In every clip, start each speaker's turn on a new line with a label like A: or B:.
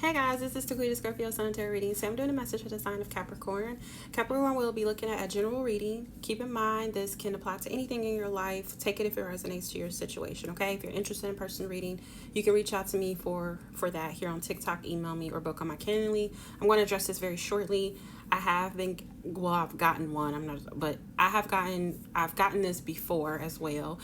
A: Hey guys, this is Taquita Scorpio Sun Tarot reading. So I'm doing a message for the sign of Capricorn. Capricorn will be looking at a general reading. Keep in mind this can apply to anything in your life. Take it if it resonates to your situation, okay? If you're interested in personal reading, you can reach out to me for that here on TikTok, email me, or book on my Calendly. I'm going to address this very shortly. I've gotten one. I've gotten this before as well.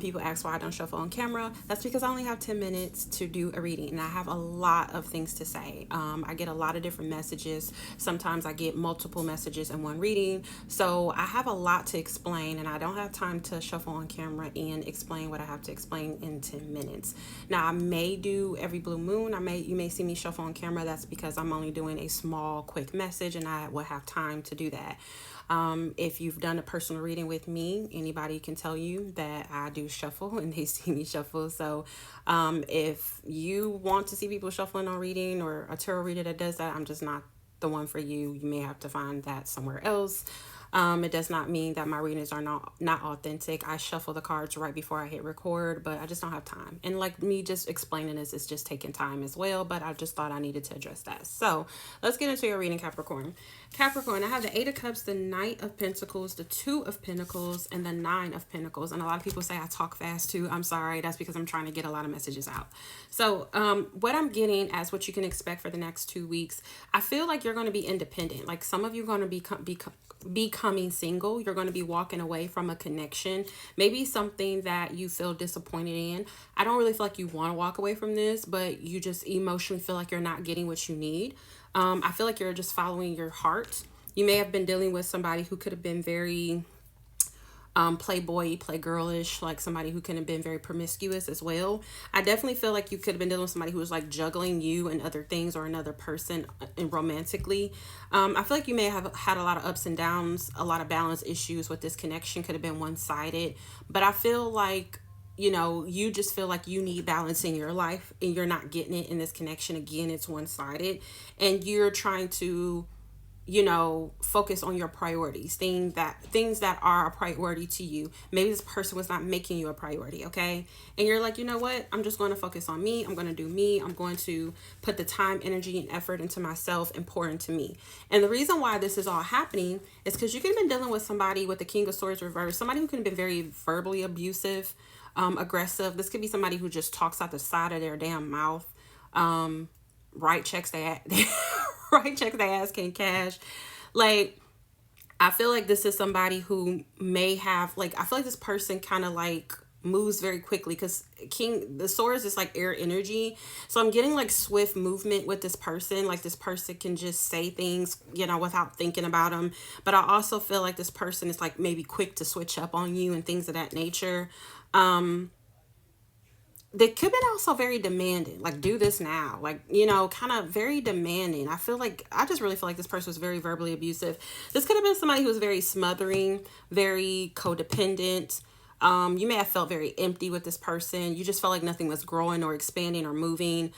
A: People ask why I don't shuffle on camera. That's because I only have 10 minutes to do a reading, and I have a lot of things to say. I get a lot of different messages. Sometimes I get multiple messages in one reading, so I have a lot to explain, and I don't have time to shuffle on camera and explain what I have to explain in 10 minutes. Now, I may do every blue moon. You may see me shuffle on camera. That's because I'm only doing a small, quick message, and I will have time to do that. If you've done a personal reading with me, anybody can tell you that I do shuffle and they see me shuffle. So if you want to see people shuffling on reading or a tarot reader that does that, I'm just not the one for you. You may have to find that somewhere else. It does not mean that my readings are not authentic. I shuffle the cards right before I hit record, but I just don't have time. And like me just explaining this is just taking time as well, but I just thought I needed to address that. So let's get into your reading, Capricorn. Capricorn, I have the Eight of Cups, the Knight of Pentacles, the Two of Pentacles, and the Nine of Pentacles. And a lot of people say I talk fast too. I'm sorry. That's because I'm trying to get a lot of messages out. So what I'm getting as what you can expect for the next 2 weeks, I feel like you're going to be independent. Like some of you are going to be becoming single. You're going to be walking away from a connection, maybe something that you feel disappointed in. I don't really feel like you want to walk away from this, but you just emotionally feel like you're not getting what you need. I feel like you're just following your heart. You may have been dealing with somebody who could have been very playboy, playgirlish, like somebody who could have been very promiscuous as well. I definitely feel like you could have been dealing with somebody who was like juggling you and other things or another person and romantically. I feel like you may have had a lot of ups and downs, a lot of balance issues with this connection. Could have been one-sided, but I feel like you just feel like you need balance in your life and you're not getting it in this connection. Again, it's one-sided and you're trying to focus on your priorities, things that are a priority to you. Maybe this person was not making you a priority, okay? And you're like, you know what? I'm just going to focus on me. I'm going to do me. I'm going to put the time, energy, and effort into myself and pour into me. And the reason why this is all happening is because you could have been dealing with somebody with the King of Swords reversed, somebody who could have been very verbally abusive, aggressive. This could be somebody who just talks out the side of their damn mouth, write checks they write checks they ask can cash. Like, I feel like this is somebody who may have, like, I feel like this person kind of like moves very quickly because the swords is like air energy. So I'm getting like swift movement with this person. Like this person can just say things, without thinking about them. But I also feel like this person is like maybe quick to switch up on you and things of that nature. They could be also very demanding, like do this now, like, kind of very demanding. I just really feel like this person was very verbally abusive. This could have been somebody who was very smothering, very codependent. You may have felt very empty with this person. You just felt like nothing was growing or expanding or moving.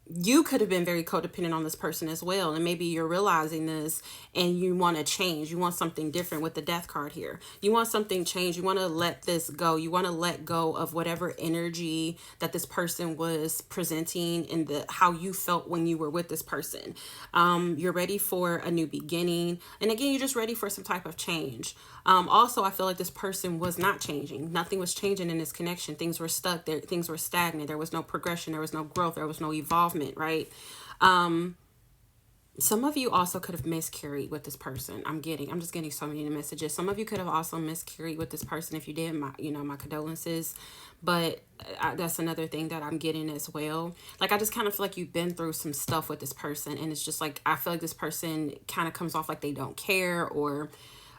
A: You could have been very codependent on this person as well. And maybe you're realizing this and you want to change. You want something different with the death card here. You want something changed. You want to let this go. You want to let go of whatever energy that this person was presenting and how you felt when you were with this person. You're ready for a new beginning. And again, you're just ready for some type of change. Also, I feel like this person was not changing. Nothing was changing in this connection. Things were stuck there. Things were stagnant. There was no progression. There was no growth. There was no evolvement, right? Some of you also could have miscarried with this person. I'm just getting so many messages. Some of you could have also miscarried with this person. If you did, my condolences. But that's another thing that I'm getting as well. Like, I just kind of feel like you've been through some stuff with this person. And it's just like, I feel like this person kind of comes off like they don't care, or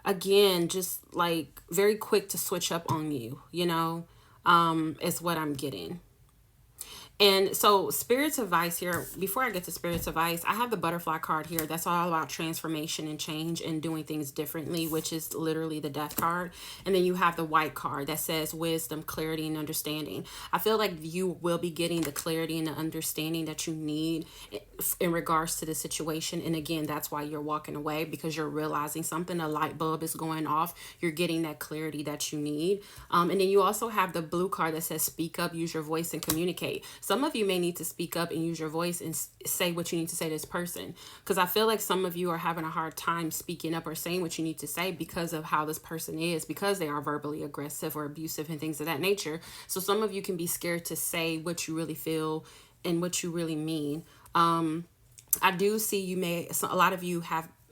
A: again, just like very quick to switch up on you, is what I'm getting. And so Spirit's advice here, before I get to Spirit's advice, I have the butterfly card here. That's all about transformation and change and doing things differently, which is literally the death card. And then you have the white card that says wisdom, clarity, and understanding. I feel like you will be getting the clarity and the understanding that you need in regards to the situation. And again, that's why you're walking away, because you're realizing something, a light bulb is going off. You're getting that clarity that you need. And then you also have the blue card that says speak up, use your voice, and communicate. Some of you may need to speak up and use your voice and say what you need to say to this person, because I feel like some of you are having a hard time speaking up or saying what you need to say because of how this person is, because they are verbally aggressive or abusive and things of that nature. So some of you can be scared to say what you really feel and what you really mean. I do see a lot of you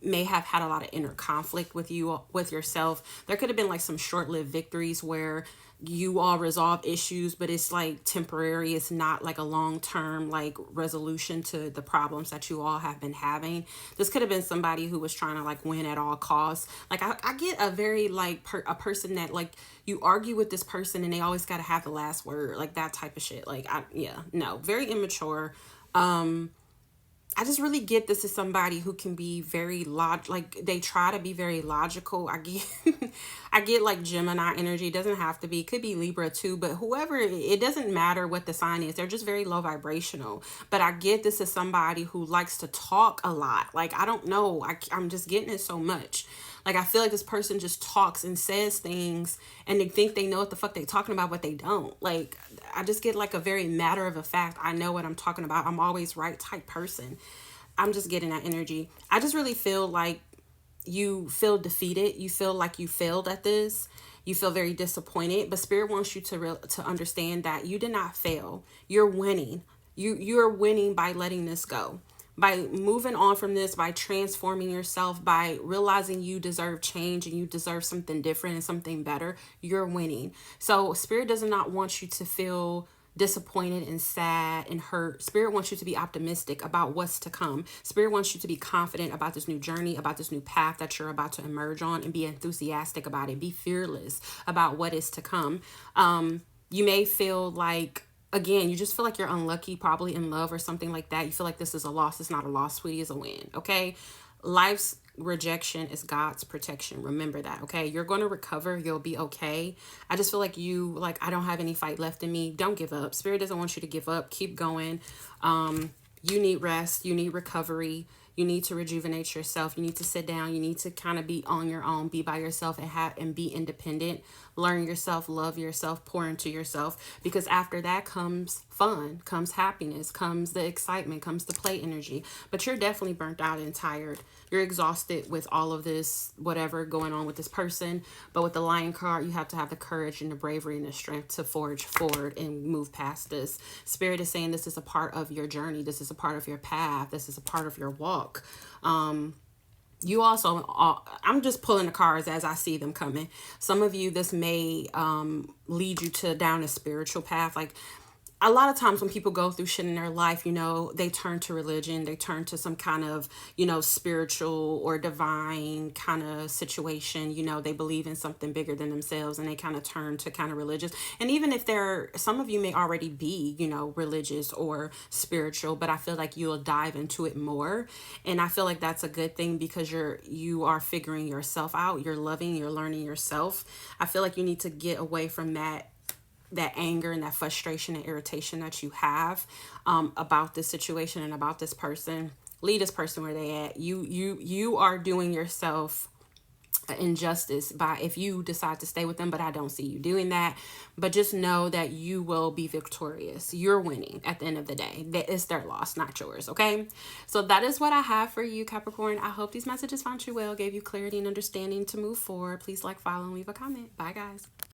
A: may have had a lot of inner conflict with yourself. There could have been like some short-lived victories where you all resolve issues, but it's like temporary. It's not like a long-term like resolution to the problems that you all have been having. This could have been somebody who was trying to like win at all costs. Like I get a very like a person that like you argue with this person and they always got to have the last word, like that type of shit. Like no, very immature. I just really get this is somebody who can be very like they try to be very logical. I get I get like Gemini energy. It doesn't have to be. It could be Libra too, but whoever, it doesn't matter what the sign is. They're just very low vibrational. But I get this is somebody who likes to talk a lot. Like I don't know. I'm just getting it so much. Like I feel like this person just talks and says things and they think they know what the fuck they talking about, but they don't. Like I just get like a very matter of a fact, I know what I'm talking about, I'm always right type person. I'm just getting that energy. I just really feel like you feel defeated. You feel like you failed at this. You feel very disappointed, but Spirit wants you to understand that you did not fail. You're winning. You're winning by letting this go, by moving on from this, by transforming yourself, by realizing you deserve change and you deserve something different and something better. You're winning. So Spirit does not want you to feel disappointed and sad and hurt. Spirit wants you to be optimistic about what's to come. Spirit wants you to be confident about this new journey, about this new path that you're about to emerge on, and be enthusiastic about it. Be fearless about what is to come. You may feel like, again, you just feel like you're unlucky, probably in love or something like that. You feel like this is a loss. It's not a loss, sweetie. It's a win. Okay. Life's rejection is God's protection. Remember that. Okay. You're going to recover. You'll be okay. I just feel like I don't have any fight left in me. Don't give up. Spirit doesn't want you to give up. Keep going. You need rest. You need recovery. You need to rejuvenate yourself. You need to sit down. You need to kind of be on your own, be by yourself and be independent. Learn yourself, love yourself, pour into yourself, because after that comes fun, comes happiness, comes the excitement, comes the play energy. But you're definitely burnt out and tired. You're exhausted with all of this, whatever going on with this person. But with the Lion card, you have to have the courage and the bravery and the strength to forge forward and move past this. Spirit is saying this is a part of your journey. This is a part of your path. This is a part of your walk. You also, I'm just pulling the cards as I see them coming. Some of you, this may lead you to down a spiritual path. Like a lot of times when people go through shit in their life, they turn to religion, they turn to some kind of, spiritual or divine kind of situation. They believe in something bigger than themselves and they kind of turn to kind of religious. And even if some of you may already be, religious or spiritual, but I feel like you'll dive into it more. And I feel like that's a good thing because you are figuring yourself out. You're loving, you're learning yourself. I feel like you need to get away from that anger and that frustration and irritation that you have about this situation and about this person. Leave this person where they at. You are doing yourself an injustice by if you decide to stay with them, but I don't see you doing that. But just know that you will be victorious. You're winning at the end of the day. It's their loss, not yours. Okay, so that is what I have for you, Capricorn. I hope these messages found you well, gave you clarity and understanding to move forward. Please like, follow, and leave a comment. Bye guys.